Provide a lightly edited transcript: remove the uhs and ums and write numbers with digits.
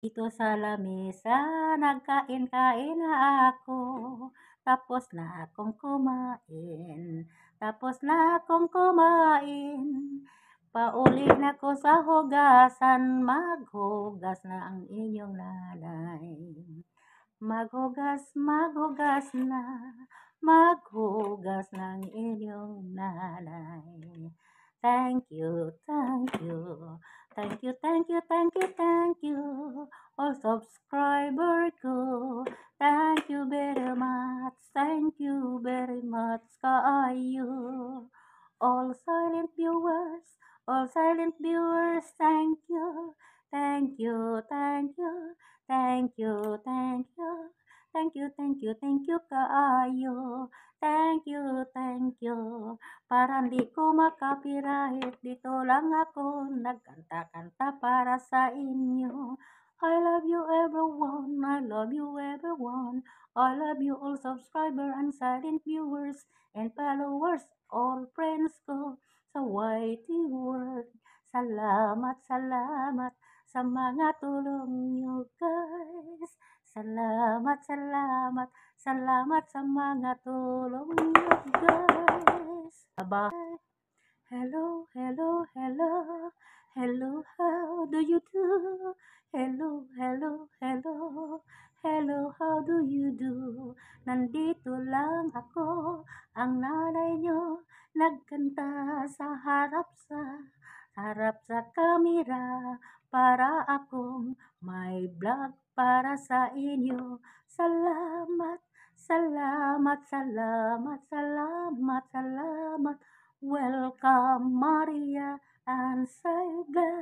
Dito sa lamesa, nagkain-kain na ako, tapos na akong kumain, tapos na akong kumain. Pauli na ko sa hugasan, maghugas na ang inyong nanay. Maghugas, maghugas na, maghugas ng inyong nanay. Thank you, thank you, thank you, thank you, thank you, thank you, all subscriber ko. Thank you very much, thank you very much kaayo. All silent viewers, thank you, thank you, thank you, thank you, thank you, thank you, thank you, thank you kaayo. Thank you, thank you. Para di ko makapirahit, dito lang ako nagkanta-kanta para sa inyo. I love you everyone, I love you everyone. I love you all subscriber and silent viewers and followers, all friends ko sa YT World. Salamat, salamat sa mga tulong nyo guys. Salamat, salamat, salamat sa mga tulong nyo guys. Bye-bye. Hello, hello, hello, hello, how do you do? Hello, hello, hello, hello, how do you do? Nandito lang ako, ang nanay nyo, nagkanta sa harap sa kamera, para akong may vlog para sa inyo. Salamat, salamat, salamat, salamat, salamat. Welcome, Maria and Saga.